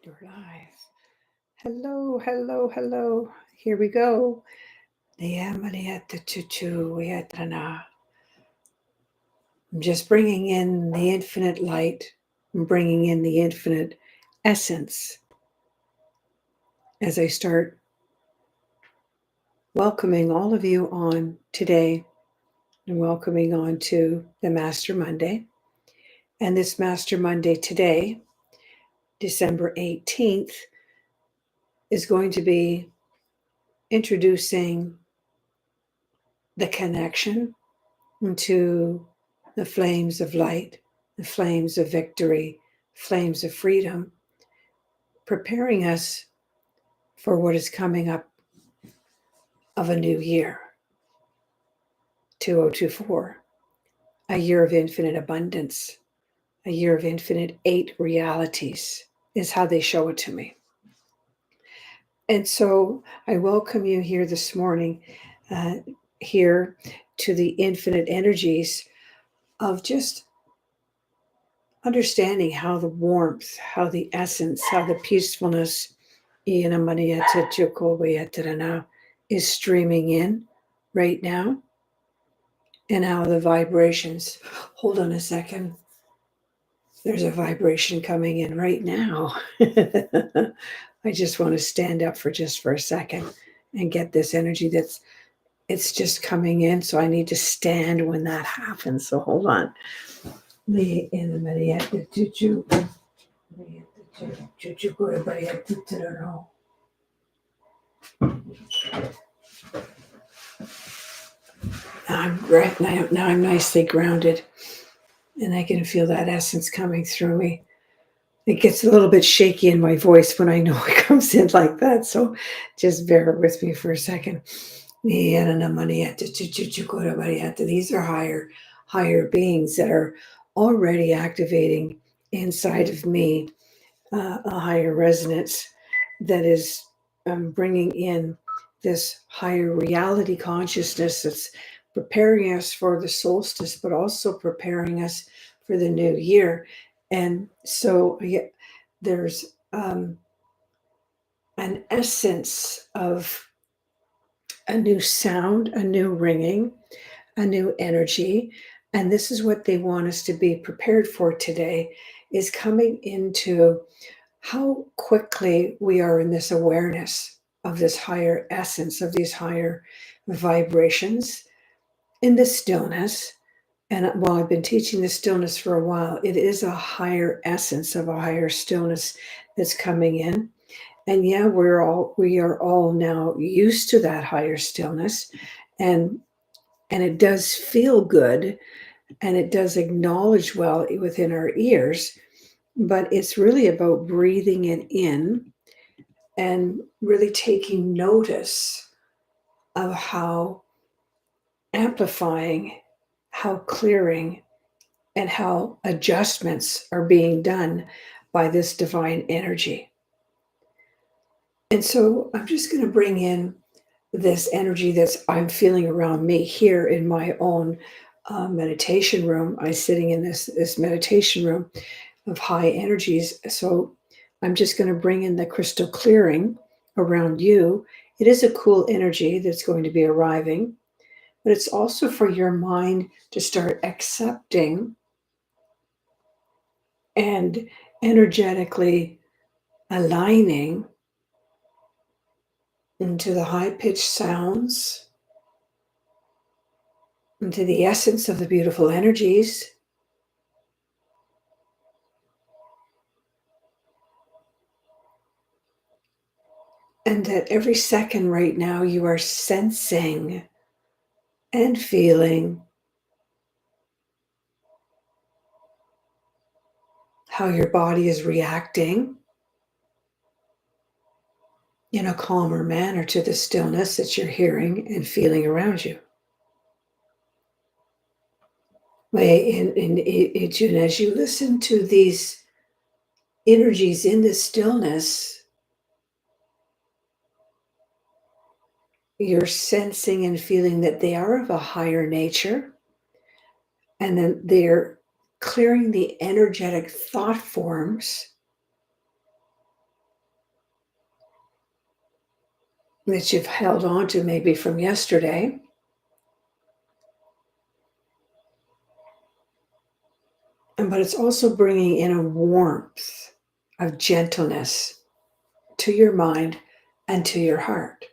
You're live. Hello, hello, hello. Here we go. I'm just bringing in the infinite light. I'm bringing in the infinite essence as I start welcoming all of you on today and welcoming on to the Master Monday. And this Master Monday today, December 18th, is going to be introducing the connection into the flames of light, the flames of victory, flames of freedom, preparing us for what is coming up of a new year, 2024, a year of infinite abundance, a year of infinite 8 realities, is how they show it to me. And so I welcome you here this morning, here to the infinite energies of just understanding how the warmth, how the essence, how the peacefulness is streaming in right now, and how the vibrations. Hold on a second. There's a vibration coming in right now. I just want to stand up for a second and get this energy it's just coming in. So I need to stand when that happens. So hold on. Now I'm nicely grounded, and I can feel that essence coming through me. It gets a little bit shaky in my voice when I know it comes in like that, so just bear with me for a second. These are higher beings that are already activating inside of me a higher resonance that is bringing in this higher reality consciousness that's preparing us for the solstice, but also preparing us for the new year. And so there's an essence of a new sound, a new ringing, a new energy. And this is what they want us to be prepared for today, is coming into how quickly we are in this awareness of this higher essence, of these higher vibrations in the stillness. And while I've been teaching the stillness for a while, it is a higher essence of a higher stillness that's coming in. And yeah, we are all now used to that higher stillness, and it does feel good, and it does acknowledge well within our ears. But it's really about breathing it in and really taking notice of how amplifying, how clearing, and how adjustments are being done by this divine energy. And so I'm just going to bring in this energy that's I'm feeling around me here in my own meditation room. I'm sitting in this meditation room of high energies. So I'm just going to bring in the crystal clearing around you. It is a cool energy that's going to be arriving, but it's also for your mind to start accepting and energetically aligning into the high pitched sounds, into the essence of the beautiful energies. And that every second right now you are sensing and feeling how your body is reacting in a calmer manner to the stillness that you're hearing and feeling around you. And as you listen to these energies in the stillness, you're sensing and feeling that they are of a higher nature, and then they're clearing the energetic thought forms that you've held on to maybe from yesterday. But it's also bringing in a warmth of gentleness to your mind and to your heart.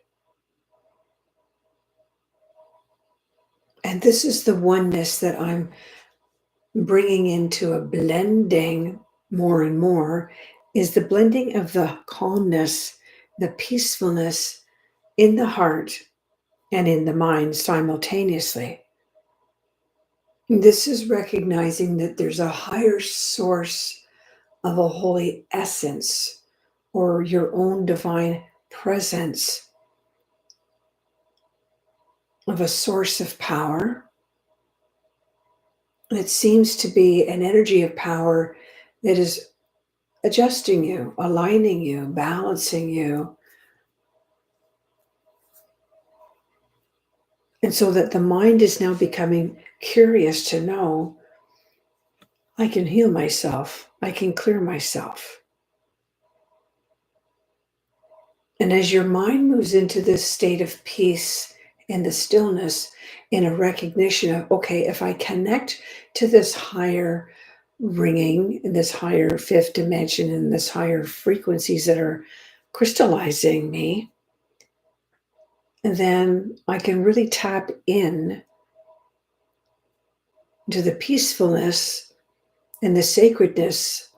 And this is the oneness that I'm bringing into a blending more and more, is the blending of the calmness, the peacefulness in the heart and in the mind simultaneously. This is recognizing that there's a higher source of a holy essence or your own divine presence, of a source of power. It seems to be an energy of power that is adjusting you, aligning you, balancing you. And so that the mind is now becoming curious to know, I can heal myself, I can clear myself. And as your mind moves into this state of peace and the stillness, in a recognition of, okay, if I connect to this higher ringing, this higher fifth dimension, and this higher frequencies that are crystallizing me, then I can really tap in to the peacefulness and the sacredness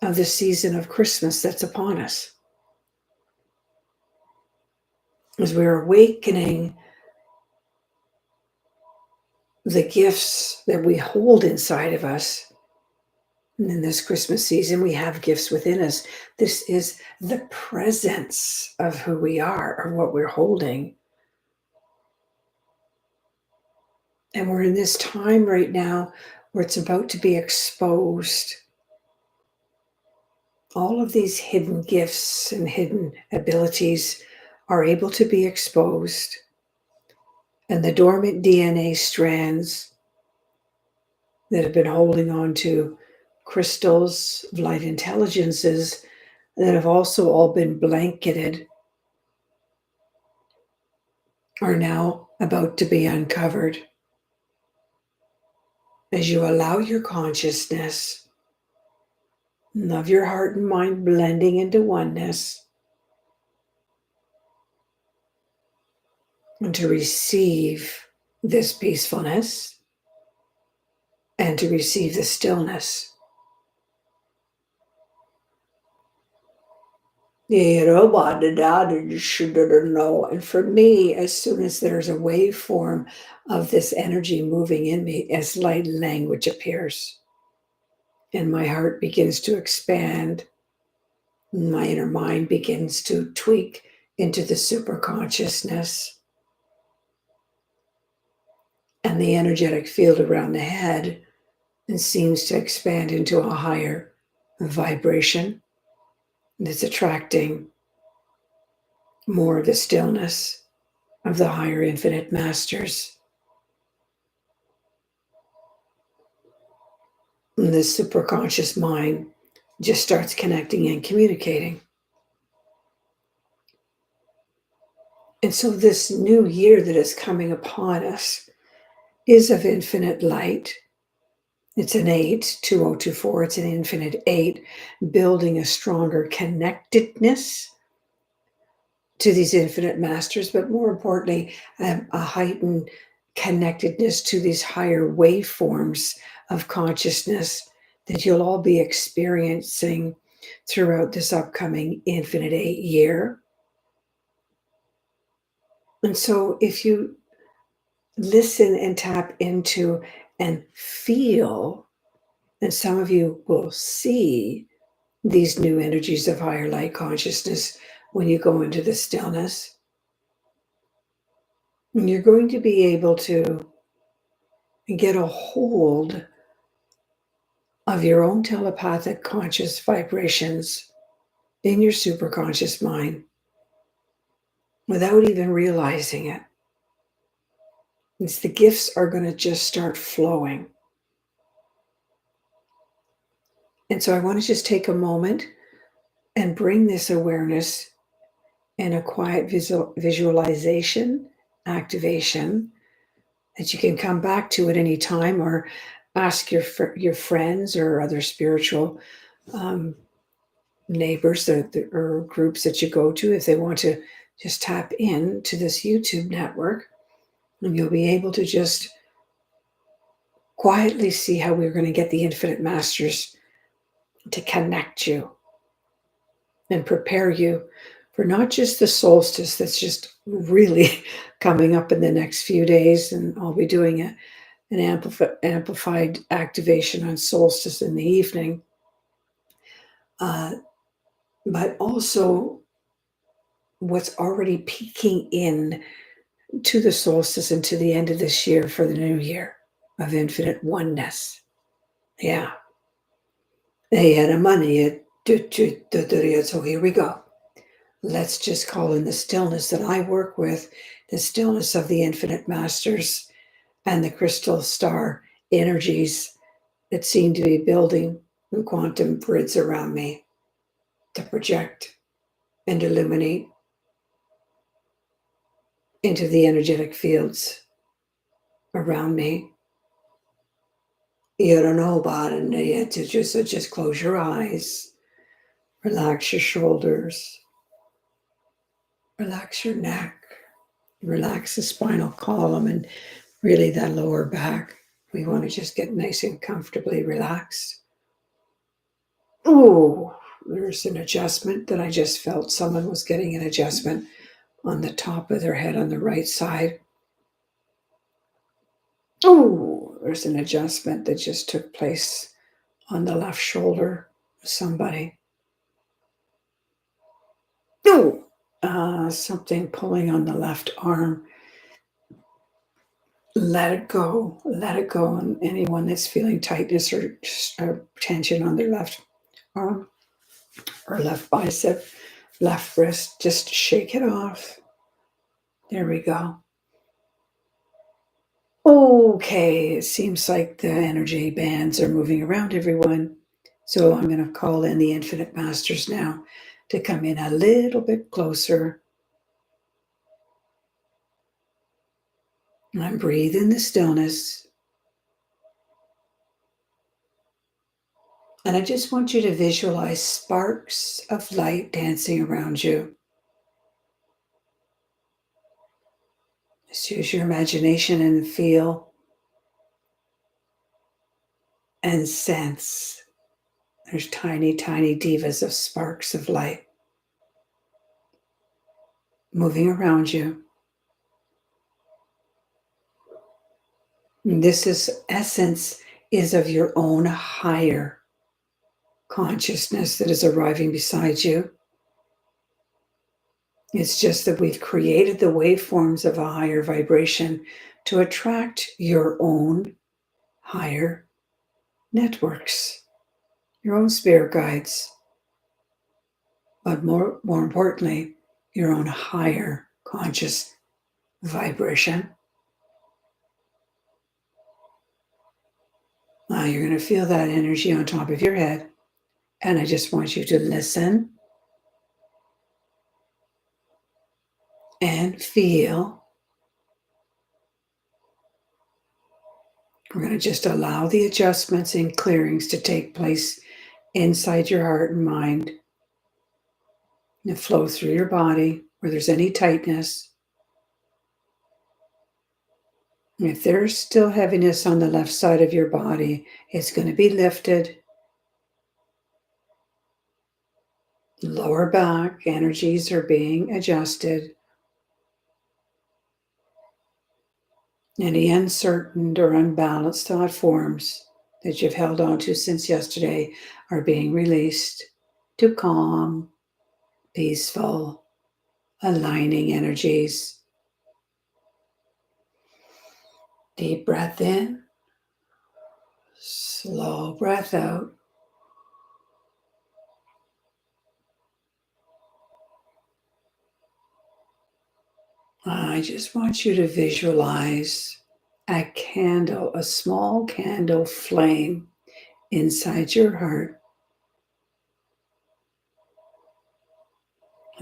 of the season of Christmas that's upon us. As we're awakening the gifts that we hold inside of us. And in this Christmas season, we have gifts within us. This is the presence of who we are or what we're holding. And we're in this time right now where it's about to be exposed. All of these hidden gifts and hidden abilities are able to be exposed. And the dormant DNA strands that have been holding on to crystals of light intelligences that have also all been blanketed are now about to be uncovered. As you allow your consciousness of your heart and mind blending into oneness, and to receive this peacefulness and to receive the stillness. And for me, as soon as there's a waveform of this energy moving in me, as light language appears, and my heart begins to expand, my inner mind begins to tweak into the super consciousness, and the energetic field around the head and seems to expand into a higher vibration that's attracting more of the stillness of the higher infinite masters. And this superconscious mind just starts connecting and communicating. And so this new year that is coming upon us is of infinite light. It's an 8, 2024. It's an infinite 8, building a stronger connectedness to these infinite masters, but more importantly, a heightened connectedness to these higher waveforms of consciousness that you'll all be experiencing throughout this upcoming infinite 8 year. And so if you listen and tap into and feel, and some of you will see these new energies of higher light consciousness when you go into the stillness, and you're going to be able to get a hold of your own telepathic conscious vibrations in your superconscious mind without even realizing it. It's the gifts are going to just start flowing. And so I want to just take a moment and bring this awareness in a quiet visualization activation that you can come back to at any time, or ask your friends or other spiritual um, neighbors or groups that you go to if they want to just tap in to this YouTube network, and you'll be able to just quietly see how we're going to get the infinite masters to connect you and prepare you for not just the solstice that's just really coming up in the next few days, and I'll be doing an amplified activation on solstice in the evening, uh, but also what's already peeking in to the solstice and to the end of this year for the new year of infinite oneness. Yeah. So here we go. Let's just call in the stillness that I work with, the stillness of the infinite masters and the crystal star energies that seem to be building in quantum grids around me to project and illuminate into the energetic fields around me. You don't know about it yet. Just close your eyes, relax your shoulders, relax your neck, relax the spinal column, and really that lower back. We want to just get nice and comfortably relaxed. Oh, there's an adjustment that I just felt. Someone was getting an adjustment on the top of their head on the right side. Oh, there's an adjustment that just took place on the left shoulder of somebody. Oh, something pulling on the left arm. Let it go. Let it go. And anyone that's feeling tightness or tension on their left arm or left bicep, left wrist, just shake it off. There we go. Okay, it seems like the energy bands are moving around everyone. So I'm going to call in the infinite masters now to come in a little bit closer. And I'm breathing the stillness. And I just want you to visualize sparks of light dancing around you. Just use your imagination and feel and sense. There's tiny, tiny divas of sparks of light moving around you. And essence is of your own higher consciousness that is arriving beside you. It's just that we've created the waveforms of a higher vibration to attract your own higher networks, your own spirit guides, but more importantly, your own higher conscious vibration. Now you're going to feel that energy on top of your head, and I just want you to listen and feel. We're going to just allow the adjustments and clearings to take place inside your heart and mind and flow through your body where there's any tightness. And if there's still heaviness on the left side of your body, it's going to be lifted. Lower back energies are being adjusted. Any uncertain or unbalanced thought forms that you've held on to since yesterday are being released to calm, peaceful, aligning energies. Deep breath in, slow breath out. I just want you to visualize a candle, a small candle flame inside your heart.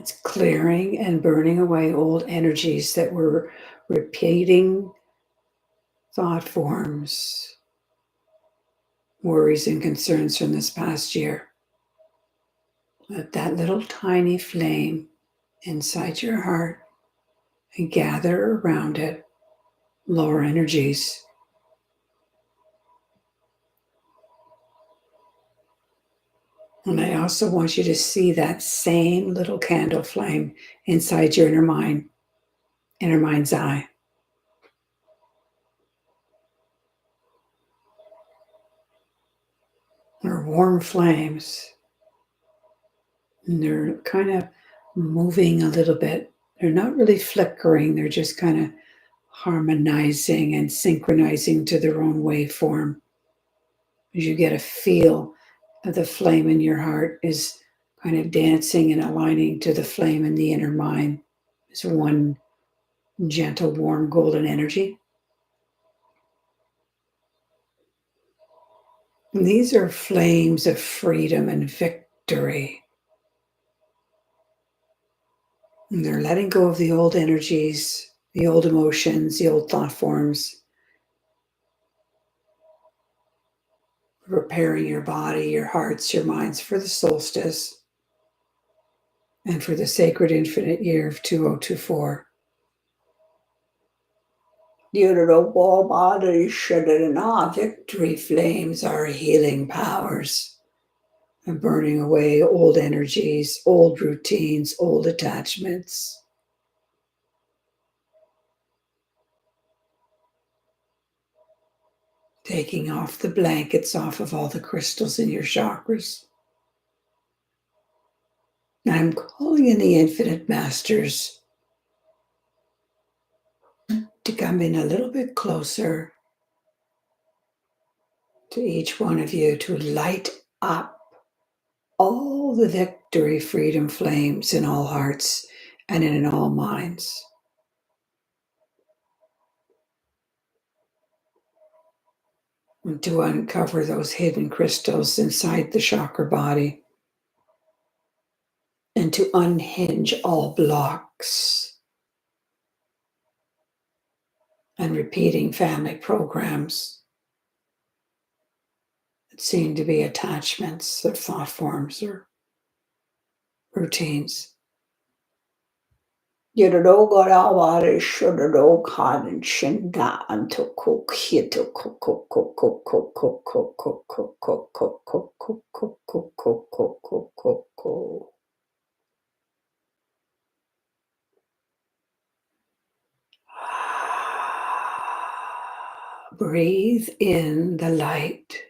It's clearing and burning away old energies that were repeating thought forms, worries, and concerns from this past year. Let that little tiny flame inside your heart and gather around it lower energies. And I also want you to see that same little candle flame inside your inner mind's eye. They're warm flames. And they're kind of moving a little bit. They're not really flickering, they're just kind of harmonizing and synchronizing to their own waveform. As you get a feel of the flame in your heart is kind of dancing and aligning to the flame in the inner mind. It's one gentle, warm, golden energy. And these are flames of freedom and victory. And they're letting go of the old energies, the old emotions, the old thought forms, preparing your body, your hearts, your minds for the solstice and for the sacred infinite year of 2024. Victory flames are healing powers and burning away old energies, old routines, old attachments. Taking off the blankets off of all the crystals in your chakras. I'm calling in the infinite masters to come in a little bit closer to each one of you to light up all the victory, freedom flames in all hearts and in all minds. And to uncover those hidden crystals inside the chakra body and to unhinge all blocks and repeating family programs that seem to be attachments or thought forms or routines. Breathe in the light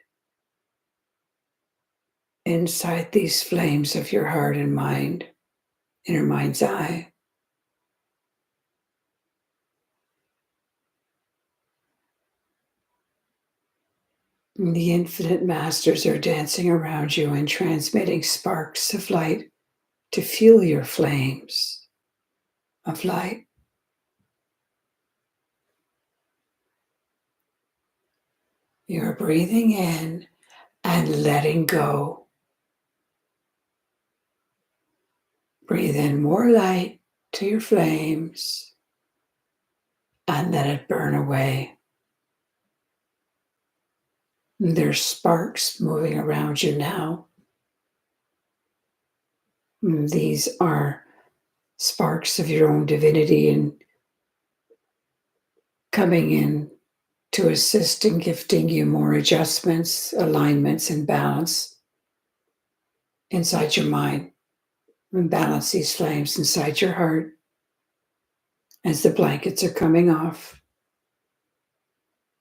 inside these flames of your heart and mind, inner mind's eye. And the infinite masters are dancing around you and transmitting sparks of light to fuel your flames of light. You're breathing in and letting go. Breathe in more light to your flames and let it burn away. There's sparks moving around you now. These are sparks of your own divinity and coming in to assist in gifting you more adjustments, alignments, and balance inside your mind. And balance these flames inside your heart as the blankets are coming off.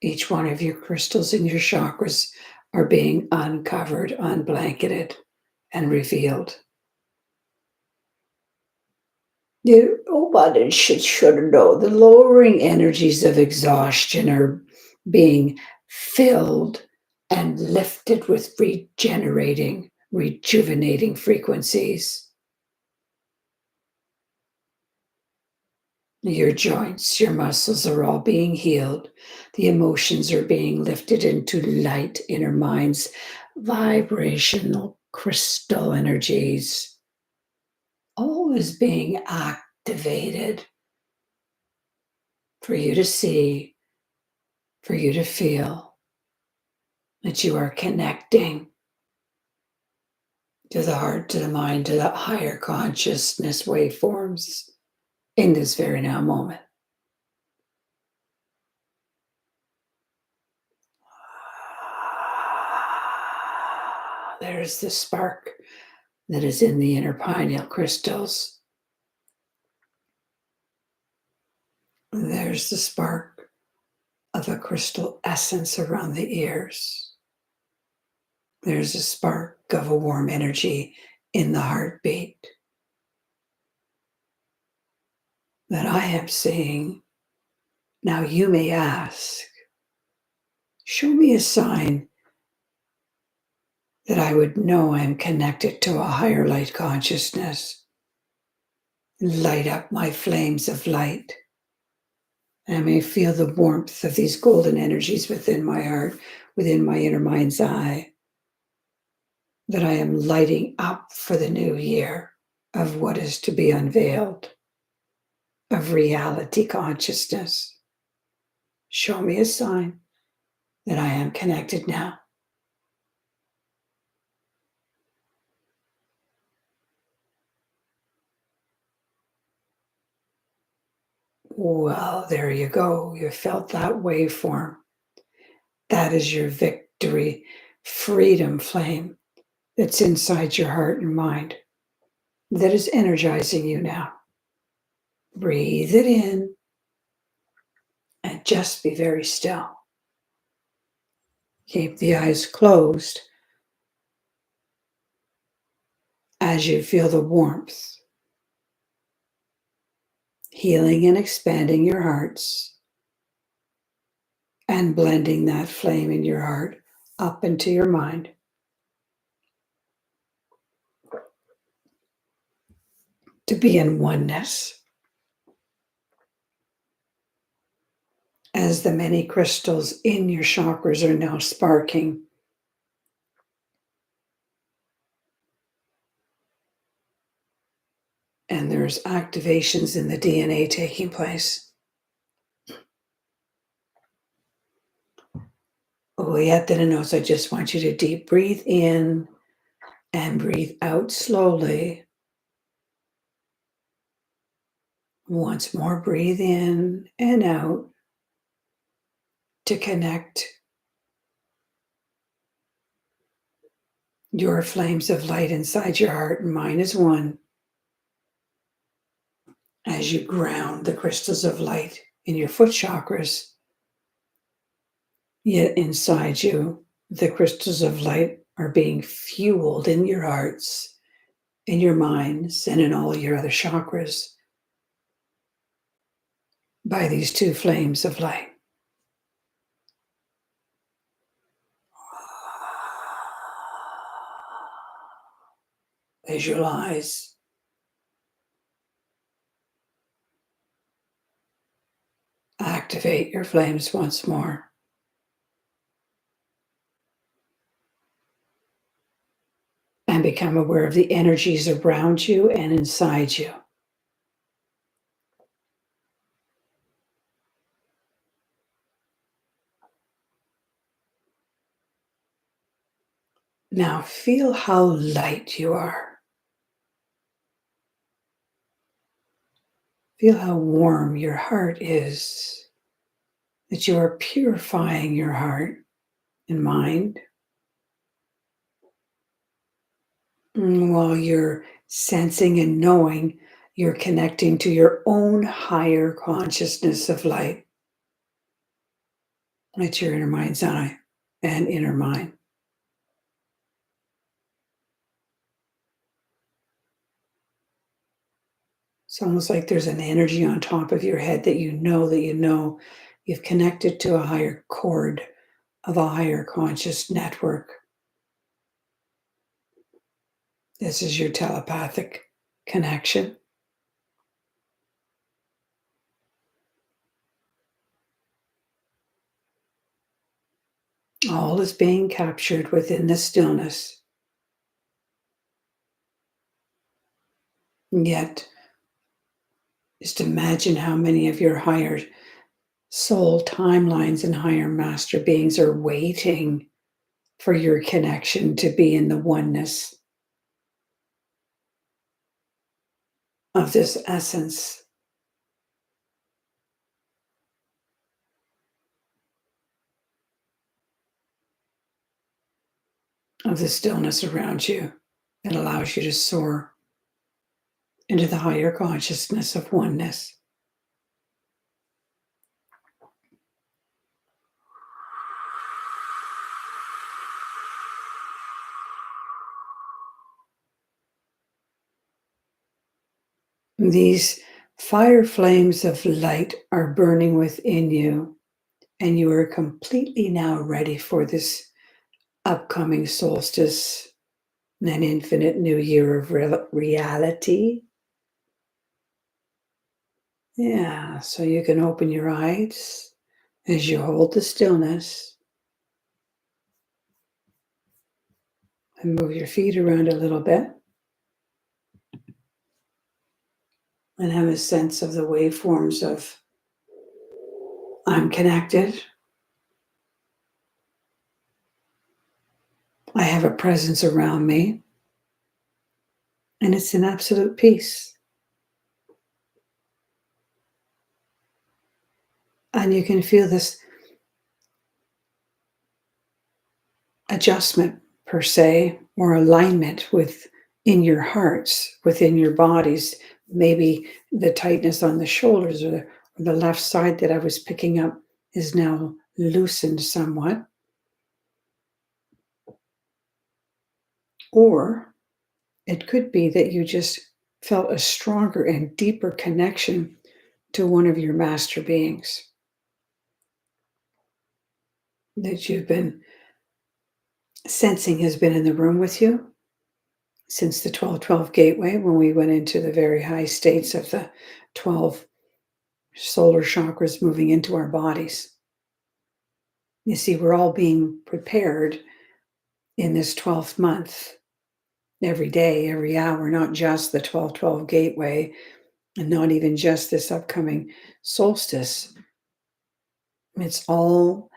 Each one of your crystals in your chakras are being uncovered, unblanketed, and revealed. Nobody should know the lowering energies of exhaustion are being filled and lifted with regenerating, rejuvenating frequencies. Your joints, your muscles are all being healed. The emotions are being lifted into light inner minds, vibrational crystal energies. all is being activated for you to see, for you to feel that you are connecting to the heart, to the mind, to the higher consciousness waveforms in this very now moment. There's the spark that is in the inner pineal crystals. There's the spark of a crystal essence around the ears. There's a spark of a warm energy in the heartbeat that I am seeing. Now you may ask, show me a sign that I would know I'm connected to a higher light consciousness. Light up my flames of light. And I may feel the warmth of these golden energies within my heart, within my inner mind's eye, that I am lighting up for the new year of what is to be unveiled, of reality consciousness. Show me a sign that I am connected now. Well, there you go. You felt that waveform. That is your victory, freedom flame that's inside your heart and mind that is energizing you now. Breathe it in and just be very still. Keep the eyes closed as you feel the warmth, healing and expanding your hearts, and blending that flame in your heart up into your mind. To be in oneness. As the many crystals in your chakras are now sparking. And there's activations in the DNA taking place. So I just want you to deep breathe in and breathe out slowly. Once more, breathe in and out to connect your flames of light inside your heart and mind as one. As you ground the crystals of light in your foot chakras, yet inside you, the crystals of light are being fueled in your hearts, in your minds, and in all your other chakras by these two flames of light. Visualize. Activate your flames once more. And become aware of the energies around you and inside you. Now feel how light you are. Feel how warm your heart is, that you are purifying your heart and mind while you're sensing and knowing you're connecting to your own higher consciousness of light. It's your inner mind's eye and inner mind. It's almost like there's an energy on top of your head that you know you've connected to a higher chord of a higher conscious network. This is your telepathic connection. All is being captured within the stillness. Yet, just imagine how many of your higher soul timelines and higher master beings are waiting for your connection to be in the oneness of this essence, of the stillness around you that allows you to soar into the higher consciousness of oneness. These fire flames of light are burning within you, and you are completely now ready for this upcoming solstice, an infinite new year of reality. Yeah, so you can open your eyes as you hold the stillness and move your feet around a little bit and have a sense of the waveforms of I'm connected. I have a presence around me, and it's an absolute peace. And you can feel this adjustment, per se, or alignment in your hearts, within your bodies. Maybe the tightness on the shoulders or the left side that I was picking up is now loosened somewhat. Or it could be that you just felt a stronger and deeper connection to one of your master beings that you've been sensing has been in the room with you since the 1212 gateway, when we went into the very high states of the 12 solar chakras moving into our bodies. You see, we're all being prepared in this 12th month, every day, every hour, not just the 1212 gateway, and not even just this upcoming solstice. It's all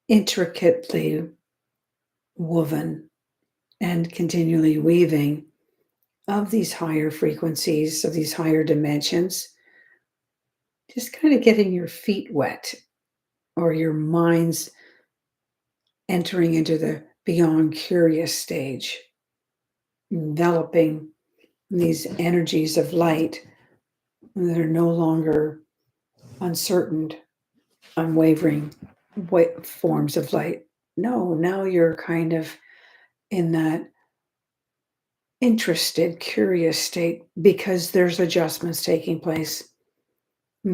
intricately woven and continually weaving of these higher frequencies, of these higher dimensions, just kind of getting your feet wet or your mind's entering into the beyond curious stage, enveloping these energies of light that are no longer uncertain, unwavering forms of light. No, now you're kind of in that interested, curious state because there's adjustments taking place,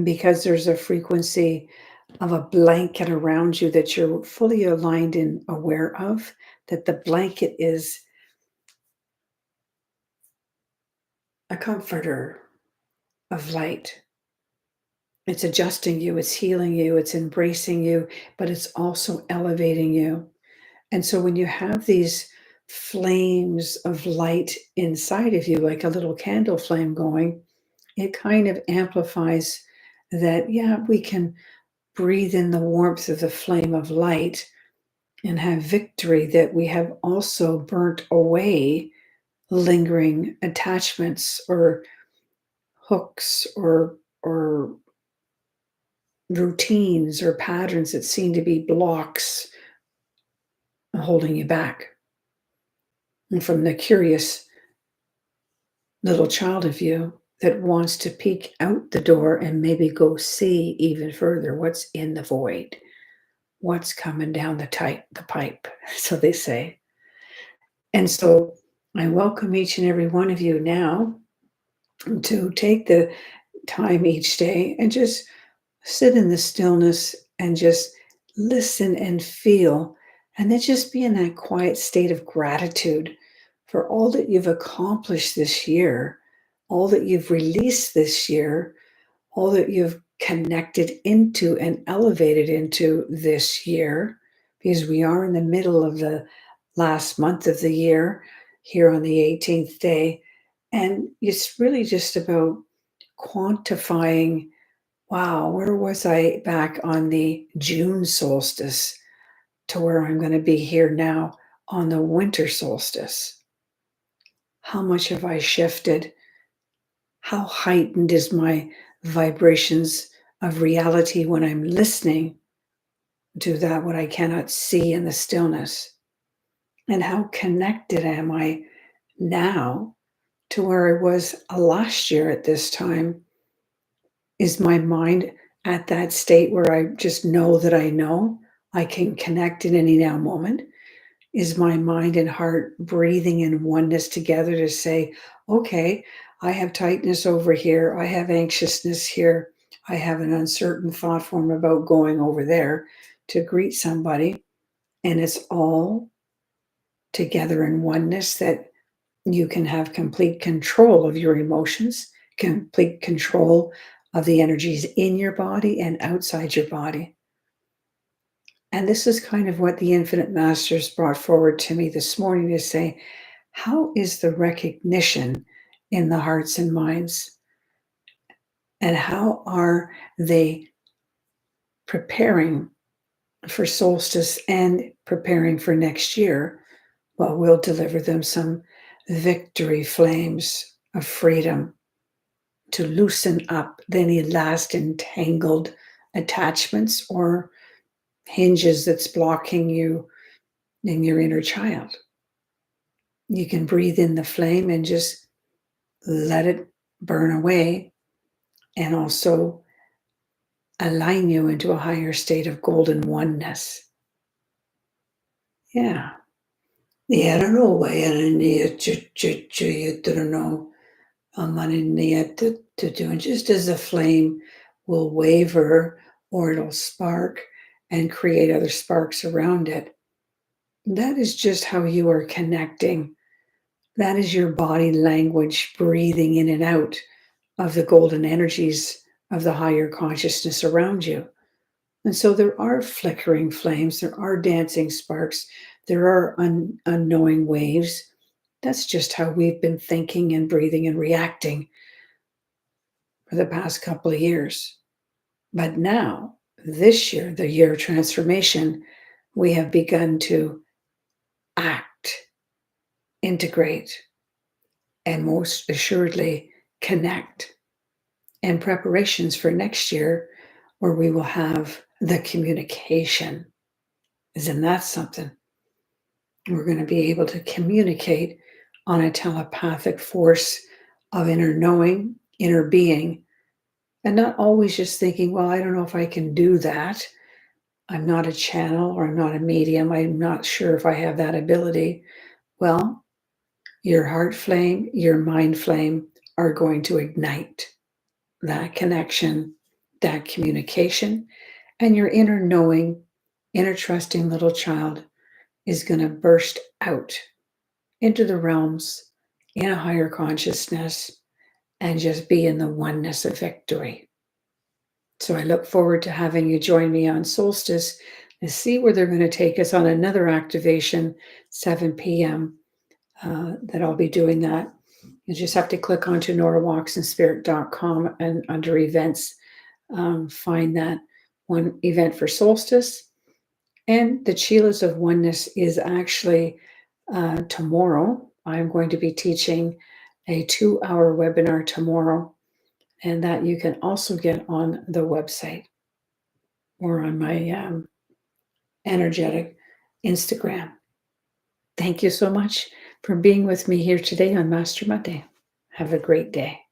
because there's a frequency of a blanket around you that you're fully aligned and aware of, that the blanket is a comforter of light. It's adjusting you, it's healing you, it's embracing you, but it's also elevating you. And so when you have these flames of light inside of you, like a little candle flame going, it kind of amplifies that, yeah, we can breathe in the warmth of the flame of light and have victory, that we have also burnt away lingering attachments or hooks or routines or patterns that seem to be blocks holding you back. And from the curious little child of you that wants to peek out the door and maybe go see even further what's in the void, what's coming down the pipe, so they say. And so I welcome each and every one of you now to take the time each day and just sit in the stillness and just listen and feel, and then just be in that quiet state of gratitude for all that you've accomplished this year, all that you've released this year, all that you've connected into and elevated into this year, because we are in the middle of the last month of the year here on the 18th day. And it's really just about quantifying, wow, where was I back on the June solstice to where I'm going to be here now on the winter solstice? How much have I shifted? How heightened is my vibrations of reality when I'm listening to that what I cannot see in the stillness? And how connected am I now to where I was last year at this time? Is my mind at that state where I just know that I know I can connect in any now moment? Is my mind and heart breathing in oneness together to say, okay, I have tightness over here, I have anxiousness here, I have an uncertain thought form about going over there to greet somebody, and it's all together in oneness that you can have complete control of your emotions, complete control of the energies in your body and outside your body. And this is kind of what the Infinite Masters brought forward to me this morning to say, how is the recognition in the hearts and minds? And how are they preparing for solstice and preparing for next year? Well, we'll deliver them some victory flames of freedom to loosen up any last entangled attachments or hinges that's blocking you in your inner child. You can breathe in the flame and just let it burn away and also align you into a higher state of golden oneness. Yeah. And just as the flame will waver or it'll spark and create other sparks around it, that is just how you are connecting. That is your body language breathing in and out of the golden energies of the higher consciousness around you. And so there are flickering flames, there are dancing sparks, there are unknowing waves. That's just how we've been thinking and breathing and reacting for the past couple of years. But now, this year, the year of transformation, we have begun to act, integrate, and most assuredly connect. And preparations for next year, where we will have the communication. Isn't that something? We're going to be able to communicate on a telepathic force of inner knowing, inner being, and not always just thinking, well, I don't know if I can do that. I'm not a channel or I'm not a medium. I'm not sure if I have that ability. Well, your heart flame, your mind flame are going to ignite that connection, that communication, and your inner knowing, inner trusting little child is going to burst out into the realms in a higher consciousness and just be in the oneness of victory. So I look forward to having you join me on Solstice and see where they're going to take us on another activation, 7 p.m. That I'll be doing that. You just have to click onto NoraWalksInSpirit.com and under events, find that one event for Solstice. And the Chelas of Oneness is actually tomorrow. I'm going to be teaching a 2-hour webinar tomorrow, and that you can also get on the website or on my energetic Instagram. Thank you so much for being with me here today on Master Monday. Have a great day.